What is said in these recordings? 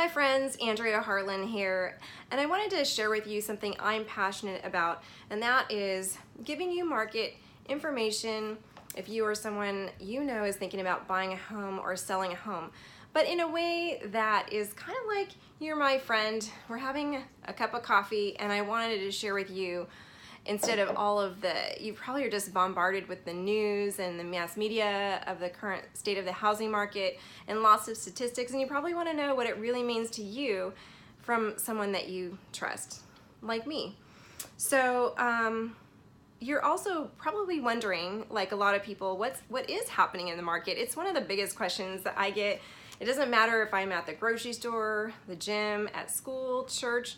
Hi friends, Andrea Harlan here, and I wanted to share with you something I'm passionate about, and that is giving you market information if you or someone you know is thinking about buying a home or selling a home, but in a way that is kind of like you're my friend, we're having a cup of coffee, and I wanted to share with you instead of all of you probably are just bombarded with the news and the mass media of the current state of the housing market and lots of statistics, and you probably want to know what it really means to you from someone that you trust, like me. So you're also probably wondering, like a lot of people, what is happening in the market? It's one of the biggest questions that I get. It doesn't matter if I'm at the grocery store, the gym, at school, church,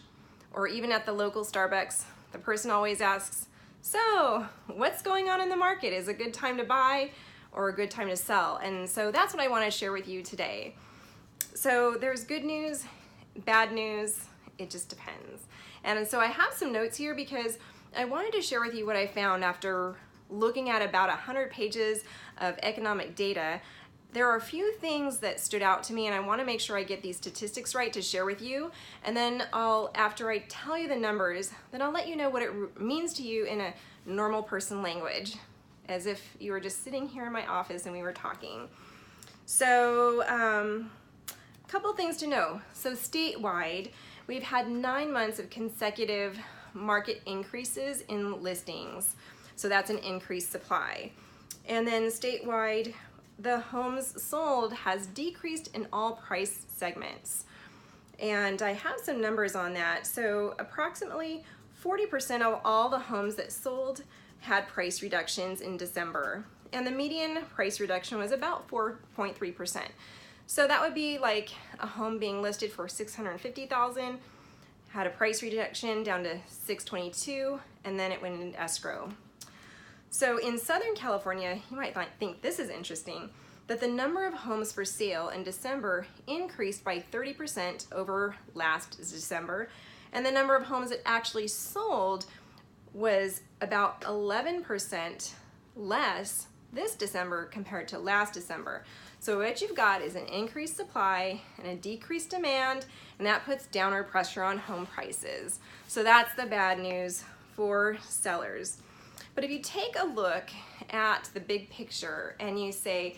or even at the local Starbucks. The person always asks, so what's going on in the market? Is it a good time to buy or a good time to sell? And so that's what I want to share with you today. So there's good news, bad news, it just depends. And so I have some notes here because I wanted to share with you what I found after looking at about 100 pages of economic data. There are a few things that stood out to me, and I want to make sure I get these statistics right to share with you. And then after I tell you the numbers, then I'll let you know what it means to you in a normal person language, as if you were just sitting here in my office and we were talking. So a couple things to know. So statewide, we've had 9 months of consecutive market increases in listings. So that's an increased supply. And then statewide, the homes sold has decreased in all price segments. And I have some numbers on that. So approximately 40% of all the homes that sold had price reductions in December. And the median price reduction was about 4.3%. So that would be like a home being listed for $650,000, had a price reduction down to $622,000, and then it went into escrow. So in Southern California, you might think this is interesting, that the number of homes for sale in December increased by 30% over last December, and the number of homes that actually sold was about 11% less this December compared to last December. So what you've got is an increased supply and a decreased demand, and that puts downward pressure on home prices. So that's the bad news for sellers. But if you take a look at the big picture and you say,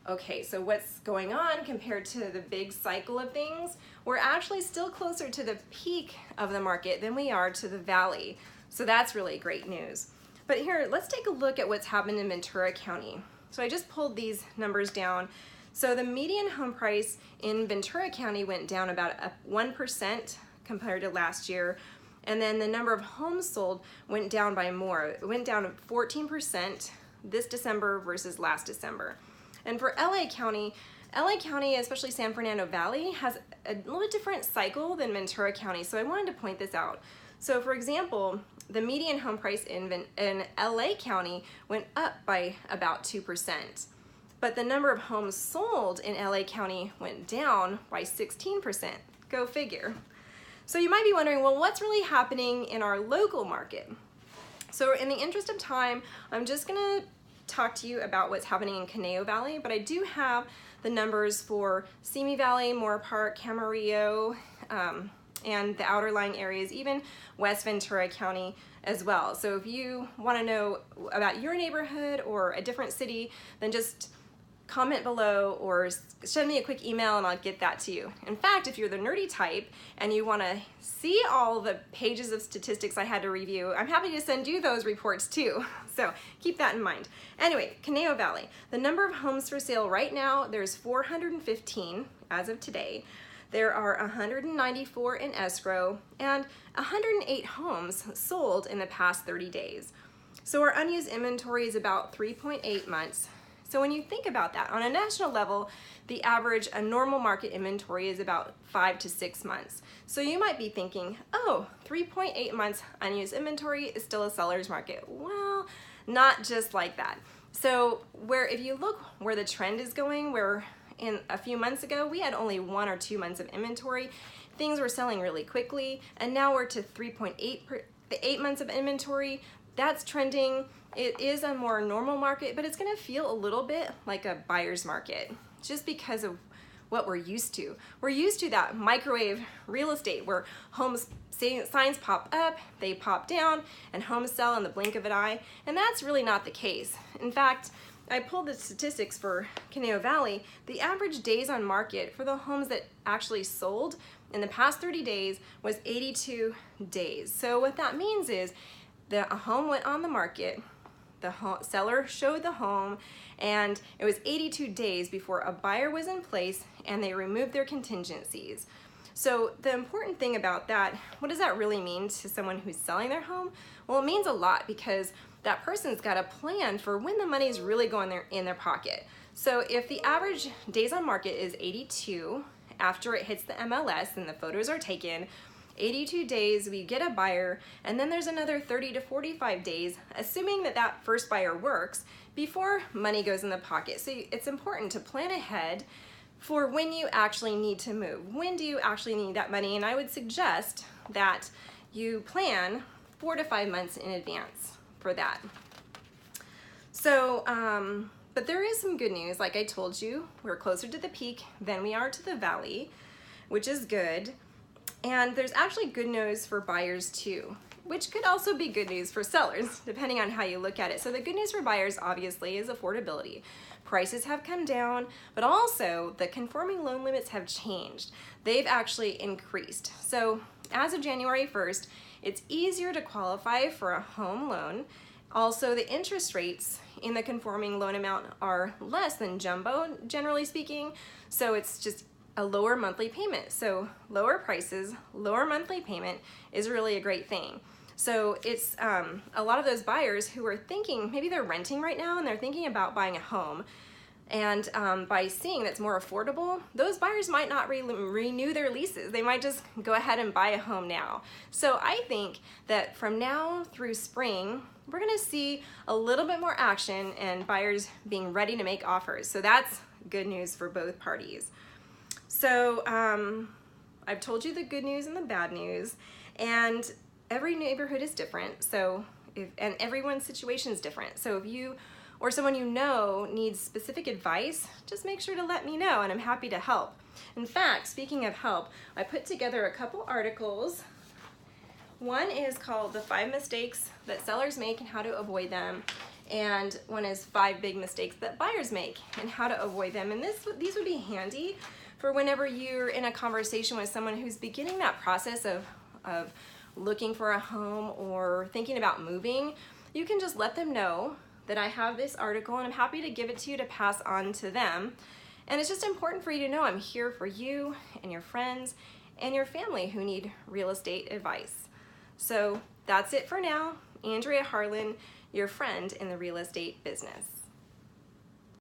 okay, so what's going on compared to the big cycle of things? We're actually still closer to the peak of the market than we are to the valley. So that's really great news. But here, let's take a look at what's happened in Ventura County. So I just pulled these numbers down. So the median home price in Ventura County went down about 1% compared to last year. And then the number of homes sold went down by more. It went down 14% this December versus last December. And for LA County, especially San Fernando Valley, has a little bit different cycle than Ventura County. So I wanted to point this out. So for example, the median home price in LA County went up by about 2%. But the number of homes sold in LA County went down by 16%. Go figure. So you might be wondering, well, what's really happening in our local market? So in the interest of time, I'm just gonna talk to you about what's happening in Conejo Valley, but I do have the numbers for Simi Valley, Mora Park, Camarillo, and the outer lying areas, even West Ventura County as well. So if you wanna know about your neighborhood or a different city, then just comment below or send me a quick email and I'll get that to you. In fact, if you're the nerdy type and you want to see all the pages of statistics I had to review, I'm happy to send you those reports too. So keep that in mind. Anyway, Conejo Valley, the number of homes for sale right now, there's 415 as of today. There are 194 in escrow and 108 homes sold in the past 30 days. So our unused inventory is about 3.8 months. So when you think about that, on a national level, the average, a normal market inventory is about 5 to 6 months. So you might be thinking, oh, 3.8 months unused inventory is still a seller's market. Well, not just like that. So if you look where the trend is going, where in a few months ago, we had only 1 or 2 months of inventory. Things were selling really quickly, and now we're to 3.8 months of inventory. That's trending. It is a more normal market, but it's gonna feel a little bit like a buyer's market just because of what we're used to. We're used to that microwave real estate where signs pop up, they pop down, and homes sell in the blink of an eye, and that's really not the case. In fact, I pulled the statistics for Conejo Valley. The average days on market for the homes that actually sold in the past 30 days was 82 days. So what that means is that a home went on the market, the seller showed the home, and it was 82 days before a buyer was in place and they removed their contingencies. So the important thing about that, what does that really mean to someone who's selling their home? Well, it means a lot because that person's got a plan for when the money is really going in their pocket. So if the average days on market is 82 after it hits the MLS and the photos are taken, 82 days we get a buyer, and then there's another 30 to 45 days, assuming that that first buyer works, before money goes in the pocket. So it's important to plan ahead for when you actually need to move. When do you actually need that money? And I would suggest that you plan 4 to 5 months in advance for that. So, but there is some good news. Like I told you, we're closer to the peak than we are to the valley, which is good. And there's actually good news for buyers too, which could also be good news for sellers, depending on how you look at it. So the good news for buyers, obviously, is affordability. Prices have come down, but also the conforming loan limits have changed. They've actually increased. So as of January 1st, it's easier to qualify for a home loan. Also, the interest rates in the conforming loan amount are less than jumbo, generally speaking. So it's just a lower monthly payment. So lower prices, lower monthly payment is really a great thing. So it's a lot of those buyers who are thinking, maybe they're renting right now and they're thinking about buying a home. And by seeing that's more affordable, those buyers might not renew their leases. They might just go ahead and buy a home now. So I think that from now through spring, we're gonna see a little bit more action and buyers being ready to make offers. So that's good news for both parties. So I've told you the good news and the bad news, and every neighborhood is different. So and everyone's situation is different. So if you or someone you know needs specific advice, just make sure to let me know and I'm happy to help. In fact, speaking of help, I put together a couple articles. One is called The 5 Mistakes That Sellers Make and How to Avoid Them. And one is 5 Big Mistakes That Buyers Make and How to Avoid Them. And these would be handy for whenever you're in a conversation with someone who's beginning that process of looking for a home or thinking about moving. You can just let them know that I have this article and I'm happy to give it to you to pass on to them. And it's just important for you to know I'm here for you and your friends and your family who need real estate advice. So that's it for now. Andrea Harlan, your friend in the real estate business.